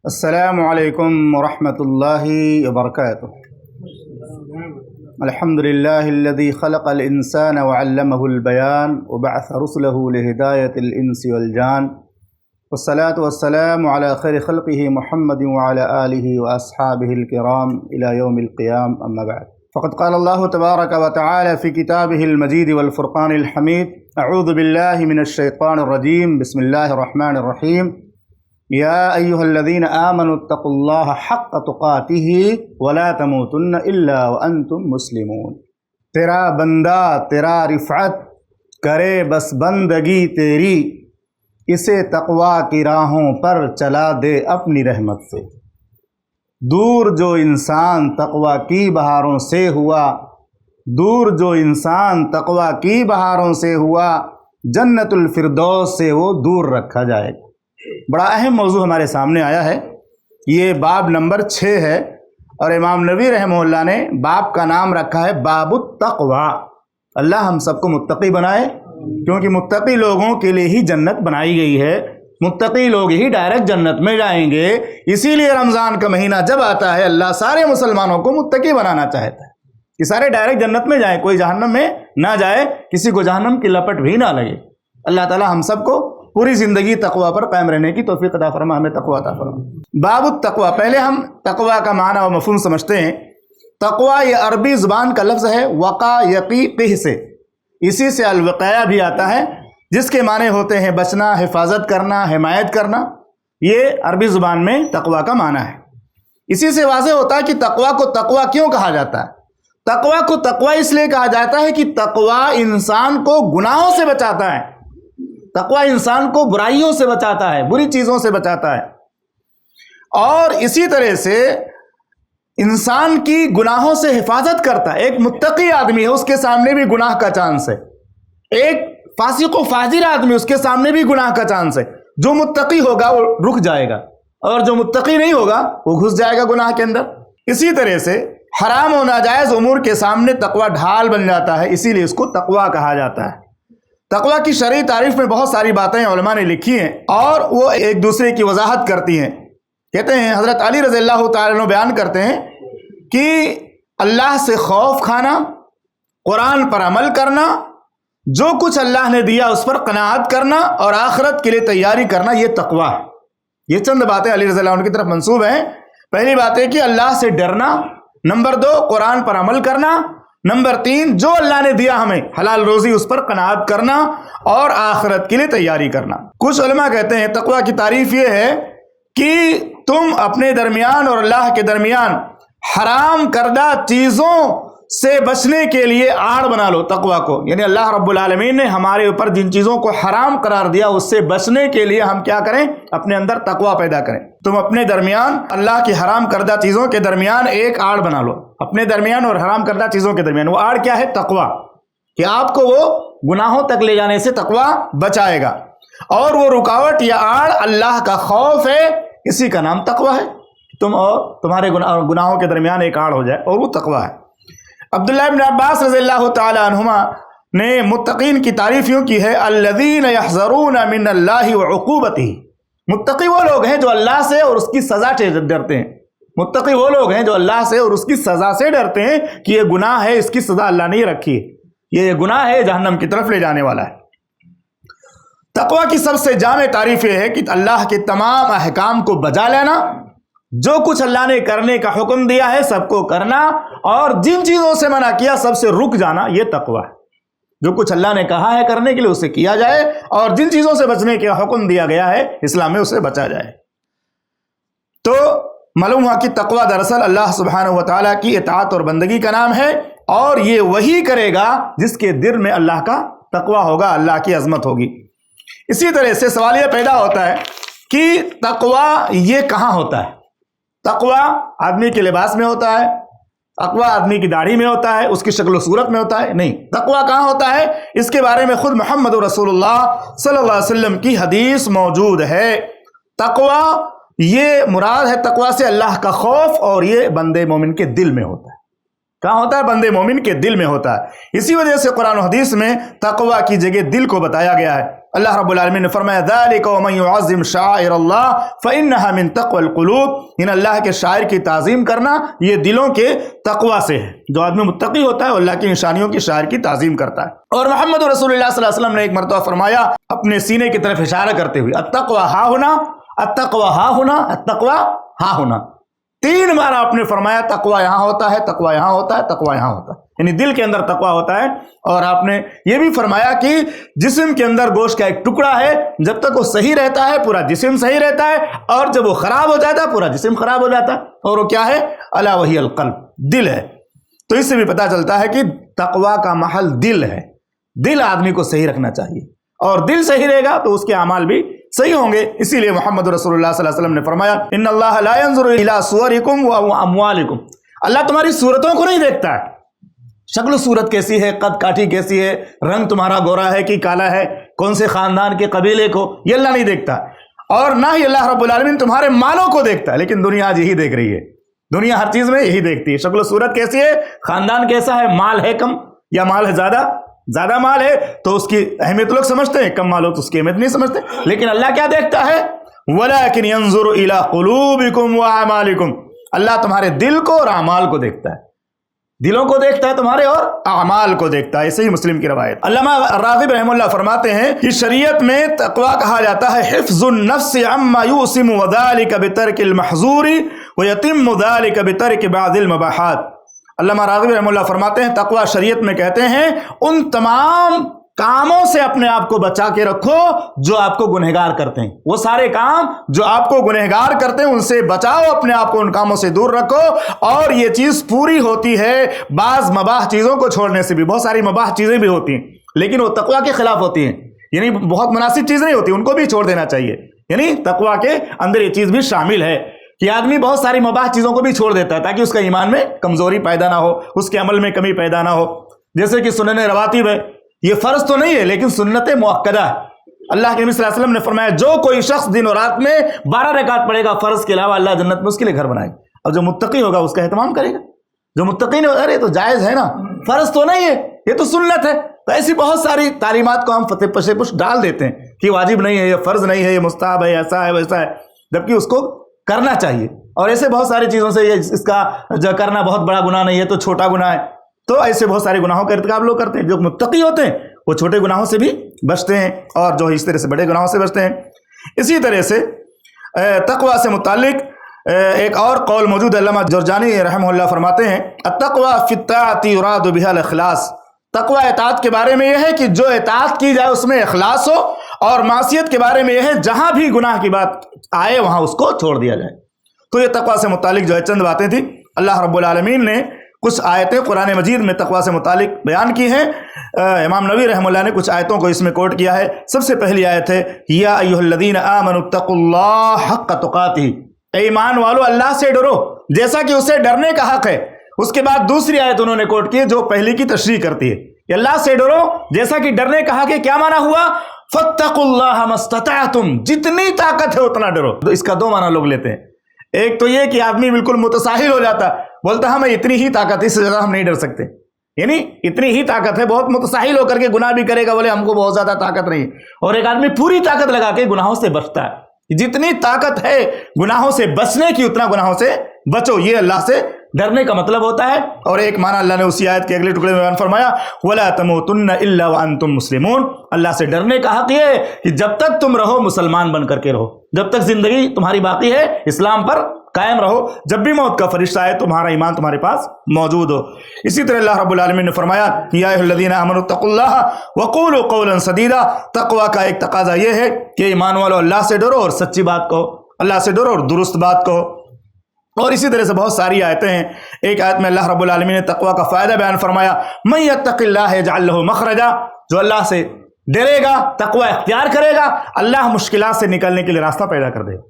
السلام علیکم ورحمۃ اللہ وبرکاتہ۔ الحمد للہ الذی خلق الانسان وعلمہ البیان وبعث رسلہ لہدایۃ الانس والجان، والصلاة والسلام علی خیر خلقہ محمد وعلی آلہ واصحابہ الکرام الی یوم القیام، اما بعد فقد قال اللہ تبارک وتعالی فی کتابہ المجید والفرقان الحمید، اعوذ باللہ من الشیطان الرجیم، بسم اللہ الرحمن الرحیم، یا ایہا الذین آمنوا اتقوا اللہ حق تقاتہ ولا تموتن الا وانتم مسلمون۔ تیرا بندہ تیرا رفعت کرے بس بندگی تیری، اسے تقوی کی راہوں پر چلا دے اپنی رحمت سے۔ دور جو انسان تقوی کی بہاروں سے ہوا، دور جو انسان تقوی کی بہاروں سے ہوا، جنت الفردوس سے وہ دور رکھا جائے گا۔ بڑا اہم موضوع ہمارے سامنے آیا ہے، یہ باب نمبر 6 ہے، اور امام نووی رحمہ اللہ نے باب کا نام رکھا ہے باب التقوی۔ اللہ ہم سب کو متقی بنائے، کیونکہ متقی لوگوں کے لیے ہی جنت بنائی گئی ہے، متقی لوگ ہی ڈائریکٹ جنت میں جائیں گے۔ اسی لیے رمضان کا مہینہ جب آتا ہے اللہ سارے مسلمانوں کو متقی بنانا چاہتا ہے کہ سارے ڈائریکٹ جنت میں جائیں، کوئی جہنم میں نہ جائے، کسی کو جہنم کی لپٹ بھی نہ لگے۔ اللہ تعالی ہم سب کو پوری زندگی تقوی پر قائم رہنے کی توفیق عطا فرما، ہمیں تقوی عطا فرما۔ باب التقوی، پہلے ہم تقوی کا معنی و مفہوم سمجھتے ہیں۔ تقوی یہ عربی زبان کا لفظ ہے، وقا یقی قہ سے، اسی سے الوقایہ بھی آتا ہے، جس کے معنی ہوتے ہیں بچنا، حفاظت کرنا، حمایت کرنا۔ یہ عربی زبان میں تقوی کا معنی ہے۔ اسی سے واضح ہوتا ہے کہ تقوی کو تقوی کیوں کہا جاتا ہے۔ تقوی کو تقوی اس لیے کہا جاتا ہے کہ تقوی انسان کو گناہوں سے بچاتا ہے، تقوی انسان کو برائیوں سے بچاتا ہے، بری چیزوں سے بچاتا ہے، اور اسی طرح سے انسان کی گناہوں سے حفاظت کرتا ہے۔ ایک متقی آدمی ہے، اس کے سامنے بھی گناہ کا چانس ہے۔ ایک فاسق و فاجر آدمی، اس کے سامنے بھی گناہ کا چانس ہے۔ جو متقی ہوگا وہ رک جائے گا، اور جو متقی نہیں ہوگا وہ گھس جائے گا گناہ کے اندر۔ اسی طرح سے حرام و ناجائز امور کے سامنے تقوی ڈھال بن جاتا ہے، اسی لیے اس کو تقوی کہا جاتا ہے۔ تقوی کی شرعی تعریف میں بہت ساری باتیں علماء نے لکھی ہیں، اور وہ ایک دوسرے کی وضاحت کرتی ہیں۔ کہتے ہیں حضرت علی رضی اللہ تعالیٰ عنہ بیان کرتے ہیں کہ اللہ سے خوف کھانا، قرآن پر عمل کرنا، جو کچھ اللہ نے دیا اس پر قناعت کرنا، اور آخرت کے لیے تیاری کرنا، یہ تقوی ہے۔ یہ چند باتیں علی رضی اللہ عنہ کی طرف منسوب ہیں۔ پہلی بات ہے کہ اللہ سے ڈرنا، نمبر 2 قرآن پر عمل کرنا، نمبر 3 جو اللہ نے دیا ہمیں حلال روزی اس پر قناعت کرنا، اور آخرت کے لیے تیاری کرنا۔ کچھ علماء کہتے ہیں تقوی کی تعریف یہ ہے کہ تم اپنے درمیان اور اللہ کے درمیان حرام کردہ چیزوں سے بچنے کے لیے آڑ بنا لو تقوی کو، یعنی اللہ رب العالمین نے ہمارے اوپر جن چیزوں کو حرام قرار دیا اس سے بچنے کے لیے ہم کیا کریں، اپنے اندر تقوی پیدا کریں۔ تم اپنے درمیان اللہ کی حرام کردہ چیزوں کے درمیان ایک آڑ بنا لو، اپنے درمیان اور حرام کردہ چیزوں کے درمیان۔ وہ آڑ کیا ہے؟ تقوی، کہ آپ کو وہ گناہوں تک لے جانے سے تقوی بچائے گا، اور وہ رکاوٹ یا آڑ اللہ کا خوف ہے، اسی کا نام تقوی ہے۔ تم اور تمہارے گناہوں کے درمیان ایک آڑ ہو جائے، اور وہ تقوی ہے۔ عبداللہ ابن عباس رضی اللہ تعالی عنہما نے متقین کی تعریف یوں کی ہے، الذین یحذرون من اللہ وعقوبتہ۔ متقی وہ لوگ ہیں جو اللہ سے اور اس کی سزا سے ڈرتے ہیں۔ متقی وہ لوگ ہیں جو اللہ سے اور اس کی سزا سے ڈرتے ہیں کہ یہ گناہ ہے، اس کی سزا اللہ نے رکھی ہے، یہ گناہ ہے جہنم کی طرف لے جانے والا ہے۔ تقوی کی سب سے جامع تعریف یہ ہے کہ اللہ کے تمام احکام کو بجا لینا، جو کچھ اللہ نے کرنے کا حکم دیا ہے سب کو کرنا، اور جن چیزوں سے منع کیا سب سے رک جانا، یہ تقوی ہے۔ جو کچھ اللہ نے کہا ہے کرنے کے لیے اسے کیا جائے، اور جن چیزوں سے بچنے کا حکم دیا گیا ہے اسلام میں اسے بچا جائے۔ تو معلوم ہوا کہ تقوی دراصل اللہ سبحانہ و تعالیٰ کی اطاعت اور بندگی کا نام ہے، اور یہ وہی کرے گا جس کے دل میں اللہ کا تقوی ہوگا، اللہ کی عظمت ہوگی۔ اسی طرح سے سوال یہ پیدا ہوتا ہے کہ تقوی یہ کہاں ہوتا ہے؟ تقوی آدمی کے لباس میں ہوتا ہے، تقوی آدمی کی داڑھی میں ہوتا ہے، اس کی شکل و صورت میں ہوتا ہے؟ نہیں۔ تقوی کہاں ہوتا ہے؟ اس کے بارے میں خود محمد رسول اللہ صلی اللہ علیہ وسلم کی حدیث موجود ہے۔ تقوی یہ مراد ہے تقوی سے اللہ کا خوف، اور یہ بندے مومن کے دل میں ہوتا ہے۔ کہاں ہوتا ہے؟ بندے مومن کے دل میں ہوتا ہے۔ اسی وجہ سے قرآن و حدیث میں تقوی کی جگہ دل کو بتایا گیا ہے۔ اللہ رب العالمین نے فرمایا ذالک ومن یعظم شعائر اللہ فانها من تقوی القلوب، ان اللہ کے شاعر کی تعظیم کرنا یہ دلوں کے تقوی سے ہے۔ جو آدمی متقی ہوتا ہے وہ اللہ کی نشانیوں کی شاعر کی تعظیم کرتا ہے۔ اور محمد رسول اللہ صلی اللہ علیہ وسلم نے ایک مرتبہ فرمایا اپنے سینے کی طرف اشارہ کرتے ہوئے التقوی ہا ہونا، التقوی ہا ہونا، التقوی ہا ہونا، 3 بار آپ نے فرمایا تقوی یہاں ہوتا ہے، تقوی یہاں ہوتا ہے، تقوی یہاں ہوتا ہے، یعنی دل کے اندر تقوی ہوتا ہے۔ اور آپ نے یہ بھی فرمایا کہ جسم کے اندر گوشت کا ایک ٹکڑا ہے، جب تک وہ صحیح رہتا ہے پورا جسم صحیح رہتا ہے، اور جب وہ خراب ہو جاتا ہے پورا جسم خراب ہو جاتا ہے، اور وہ کیا ہے؟ الا وہی القلب، دل ہے۔ تو اس سے بھی پتہ چلتا ہے کہ تقوی کا محل دل ہے، دل آدمی کو صحیح رکھنا چاہیے، اور دل صحیح رہے گا تو اس کے اعمال بھی صحیح ہوں گے۔ اسی لیے محمد رسول اللہ صلی اللہ علیہ وسلم نے فرمایا ان اللہ لا ينظر الى صورکم واموالکم، اللہ تمہاری صورتوں کو نہیں دیکھتا ہے، شکل و صورت کیسی ہے، قد کاٹھی کیسی ہے، رنگ تمہارا گورا ہے کہ کالا ہے، کون سے خاندان کے قبیلے کو، یہ اللہ نہیں دیکھتا، اور نہ ہی اللہ رب العالمین تمہارے مالوں کو دیکھتا ہے۔ لیکن دنیا آج یہی دیکھ رہی ہے، دنیا ہر چیز میں یہی دیکھتی ہے، شکل و صورت کیسی ہے، خاندان کیسا ہے، مال ہے کم یا مال ہے زیادہ مال ہے تو اس کی اہمیت لوگ سمجھتے ہیں، کم مال ہو تو اس کی اہمیت نہیں سمجھتے۔ لیکن اللہ کیا دیکھتا ہے؟ وَلَكِنْ يَنظُرُ إِلَىٰ قُلُوبِكُمْ وَأَعْمَالِكُمْ، اللہ تمہارے دل کو اور اعمال کو دیکھتا ہے، دلوں کو دیکھتا ہے تمہارے اور اعمال کو دیکھتا ہے۔ ایسے ہی مسلم کی روایت۔ علامہ راغب رحمہ اللہ فرماتے ہیں کہ شریعت میں تقویٰ کہا جاتا ہے حفظ النفس عما یوسم وذلك بترک المحظور ویتم ذلك بترک بعض المباحات۔ علامہ راغب رحمہ اللہ فرماتے ہیں تقویٰ شریعت میں کہتے ہیں ان تمام کاموں سے اپنے آپ کو بچا کے رکھو جو آپ کو گنہگار کرتے ہیں، وہ سارے کام جو آپ کو گنہگار کرتے ہیں ان سے بچاؤ، اپنے آپ کو ان کاموں سے دور رکھو۔ اور یہ چیز پوری ہوتی ہے بعض مباح چیزوں کو چھوڑنے سے بھی، بہت ساری مباح چیزیں بھی ہوتی ہیں لیکن وہ تقویٰ کے خلاف ہوتی ہیں، یعنی بہت مناسب چیز نہیں ہوتی، ان کو بھی چھوڑ دینا چاہیے۔ یعنی تقویٰ کے اندر یہ چیز بھی شامل ہے کہ آدمی بہت ساری مباح چیزوں کو بھی چھوڑ دیتا ہے تاکہ اس کا ایمان میں کمزوری پیدا نہ ہو، اس کے عمل میں کمی پیدا نہ ہو۔ جیسے کہ سنن رواتب ہے، یہ فرض تو نہیں ہے لیکن سنت مؤکدہ ہے۔ اللہ کے نبی صلی اللہ علیہ وسلم نے فرمایا جو کوئی شخص دن اور رات میں 12 رکعت پڑھے گا فرض کے علاوہ، اللہ جنت میں اس کے لیے گھر بنائے گا، اور جو متقی ہوگا اس کا اہتمام کرے گا۔ جو متقی نہیں ہوگا ارے تو جائز ہے نا، فرض تو نہیں ہے، یہ تو سنت ہے۔ تو ایسی بہت ساری تعلیمات کو ہم فتح پشے پش ڈال دیتے ہیں کہ واجب نہیں ہے، یہ فرض نہیں ہے، یہ مستحب ہے، ایسا ہے ویسا ہے، جبکہ اس کو کرنا چاہیے۔ اور ایسے بہت ساری چیزوں سے اس کا جو کرنا بہت بڑا گناہ نہیں ہے تو چھوٹا گناہ ہے۔ تو ایسے بہت سارے گناہوں کا ارتکاب لوگ کرتے ہیں۔ جو متقی ہوتے ہیں وہ چھوٹے گناہوں سے بھی بچتے ہیں اور جو اس طرح سے بڑے گناہوں سے بچتے ہیں۔ اسی طرح سے تقویٰ سے متعلق ایک اور قول موجود ہے، علامہ جرجانی رحمہ اللہ فرماتے ہیں التقویٰ فی الطاعۃ یراد بها الاخلاص، تقویٰ اطاعت کے بارے میں یہ ہے کہ جو اطاعت کی جائے اس میں اخلاص ہو، اور معصیت کے بارے میں یہ ہے جہاں بھی گناہ کی بات آئے وہاں اس کو چھوڑ دیا جائے۔ تو یہ تقویٰ سے متعلق جو ہے چند باتیں تھیں۔ اللہ رب العالمین نے کچھ آیتیں قرآن مجید میں تقویٰ سے متعلق بیان کی ہیں۔ امام نووی رحمہ اللہ نے کچھ آیتوں کو اس میں کوٹ کیا ہے۔ سب سے پہلی آیت ہے یا ایھا الذین آمنوا اتقوا اللہ حق تقاتہ، اے ایمان والو اللہ سے ڈرو جیسا کہ اسے ڈرنے کا حق ہے۔ اس کے بعد دوسری آیت انہوں نے کوٹ کی جو پہلی کی تشریح کرتی ہے کہ اللہ سے ڈرو جیسا کہ ڈرنے کا حق ہے۔ کیا معنی ہوا؟ فاتقوا اللہ ما استطعتم، جتنی طاقت ہے اتنا ڈرو۔ تو اس کا دو معنی لوگ لیتے ہیں، ایک تو یہ کہ آدمی بالکل متساہل ہو جاتا، بولتا ہمیں اتنی ہی طاقت ہے، اس سے زیادہ ہم نہیں ڈر سکتے، یعنی اتنی ہی طاقت ہے، بہت متساہل ہو کر کے گناہ بھی کرے گا، بولے ہم کو بہت زیادہ طاقت نہیں۔ اور ایک آدمی پوری طاقت لگا کے گناہوں سے بچتا ہے، جتنی طاقت ہے گناہوں سے بچنے کی اتنا گناہوں سے بچو، یہ اللہ سے ڈرنے کا مطلب ہوتا ہے۔ اور ایک معنی اللہ نے اسی آیت کے اگلے ٹکڑے میں بیان فرمایا وَلَا تَمُوتُنَّ إِلَّا وَأَنْتُمْ مُسْلِمُونَ، اللہ سے ڈرنے کا حق یہ ہے کہ جب تک تم رہو مسلمان بن کر کے رہو، جب تک زندگی تمہاری باقی ہے اسلام پر قائم رہو، جب بھی موت کا فرشتہ آئے تمہارا ایمان تمہارے پاس موجود ہو۔ اسی طرح اللہ رب العالمین نے فرمایا یا ایھا الذین آمنوا اتقوا اللہ وقولوا قولا سدیدا، تقویٰ کا ایک تقاضا یہ ہے کہ ایمان والو اللہ سے ڈرو اور سچی بات کہو، اللہ سے ڈرو اور درست بات کہو۔ اور اسی طرح سے بہت ساری آیتیں ہیں۔ ایک آیت میں اللہ رب العالمین نے تقویٰ کا فائدہ بیان فرمایا من یتق اللہ یجعل لہ مخرجا، جو اللہ سے ڈرے گا تقویٰ اختیار کرے گا اللہ مشکلات سے نکلنے کے لیے راستہ پیدا کر دے گا۔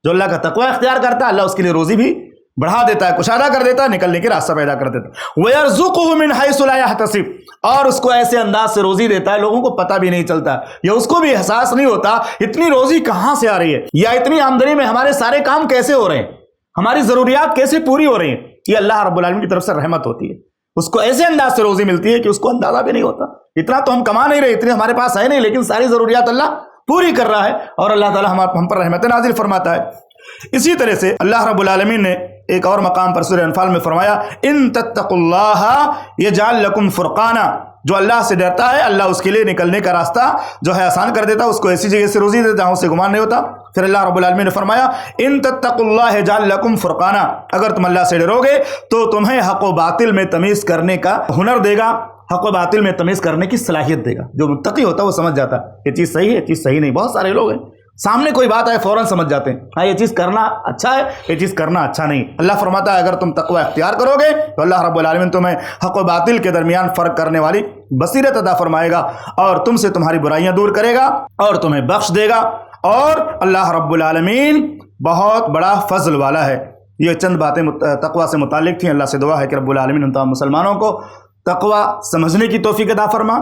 جو اللہ کا تقویٰ اختیار کرتا ہے اللہ اس کے لیے روزی بھی بڑھا دیتا ہے، کشادہ کر دیتا ہے، نکلنے کے راستہ پیدا کر دیتا ہے۔ وَيَرْزُقُهُ مِنْ حَيْثُ لَا يَحْتَسِبُ، اور اس کو ایسے انداز سے روزی دیتا ہے لوگوں کو پتہ بھی نہیں چلتا، یا اس کو بھی احساس نہیں ہوتا اتنی روزی کہاں سے آ رہی ہے، یا اتنی آمدنی میں ہمارے سارے کام کیسے ہو رہے ہیں، ہماری ضروریات کیسے پوری ہو رہی ہیں۔ یہ اللہ رب العالمین کی طرف سے رحمت ہوتی ہے۔ اس کو ایسے انداز سے روزی ملتی ہے کہ اس کو اندازہ بھی نہیں ہوتا. اتنا تو ہم کما نہیں رہے، اتنے ہمارے پاس ہے نہیں، لیکن ساری ضروریات اللہ پوری کر رہا ہے اور اللہ تعالیٰ ہم پر رحمت نازل فرماتا ہے. اسی طرح سے اللہ رب العالمین نے ایک اور مقام پر سورہ انفال میں فرمایا ان تتقوا اللہ یجعل لکم فرقانا، جو اللہ سے ڈرتا ہے اللہ اس کے لیے نکلنے کا راستہ جو ہے آسان کر دیتا، اس کو ایسی جگہ سے روزی دیتا جہاں اسے گمان نہیں ہوتا. پھر اللہ رب العالمین نے فرمایا ان تتقوا اللہ یجعل لکم فرقانا، اگر تم اللہ سے ڈرو گے تو تمہیں حق و باطل میں تمیز کرنے کا ہنر دے گا، حق و باطل میں تمیز کرنے کی صلاحیت دے گا. جو متقی ہوتا ہے وہ سمجھ جاتا ہے یہ چیز صحیح ہے، یہ چیز صحیح نہیں. بہت سارے لوگ ہیں سامنے کوئی بات آئے فوراً سمجھ جاتے ہیں، ہاں یہ چیز کرنا اچھا ہے، یہ چیز کرنا اچھا نہیں. اللہ فرماتا ہے اگر تم تقوی اختیار کرو گے تو اللہ رب العالمین تمہیں حق و باطل کے درمیان فرق کرنے والی بصیرت عطا فرمائے گا اور تم سے تمہاری برائیاں دور کرے گا اور تمہیں بخش دے گا. اور اللہ رب العالمین بہت بڑا فضل والا ہے. یہ چند باتیں تقوی سے متعلق تھیں. اللہ سے دعا ہے کہ رب العالمین ہم تمام مسلمانوں کو تقوی سمجھنے کی توفیق عطا فرما،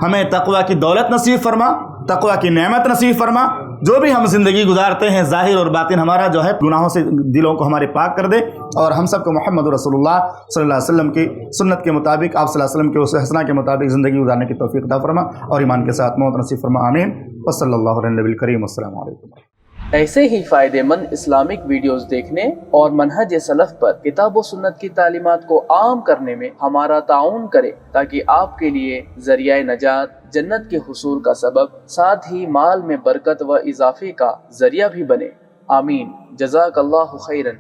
ہمیں تقوی کی دولت نصیب فرما، تقوی کی نعمت نصیب فرما. جو بھی ہم زندگی گزارتے ہیں ظاہر اور باطن ہمارا جو ہے گناہوں سے دلوں کو ہمارے پاک کر دے اور ہم سب کو محمد رسول اللہ صلی اللہ علیہ وسلم کی سنت کے مطابق، آپ صلی اللہ علیہ وسلم کے اسوہ حسنہ کے مطابق زندگی گزارنے کی توفیق عطا فرما اور ایمان کے ساتھ موت نصیب فرما. آمین. وصلی اللہ علیہ نبی الکریم. السلام علیکم. ایسے ہی فائدہ مند اسلامک ویڈیوز دیکھنے اور منہج سلف پر کتاب و سنت کی تعلیمات کو عام کرنے میں ہمارا تعاون کرے تاکہ آپ کے لیے ذریعہ نجات، جنت کے حصول کا سبب، ساتھ ہی مال میں برکت و اضافے کا ذریعہ بھی بنے. آمین. جزاک اللہ خیرن.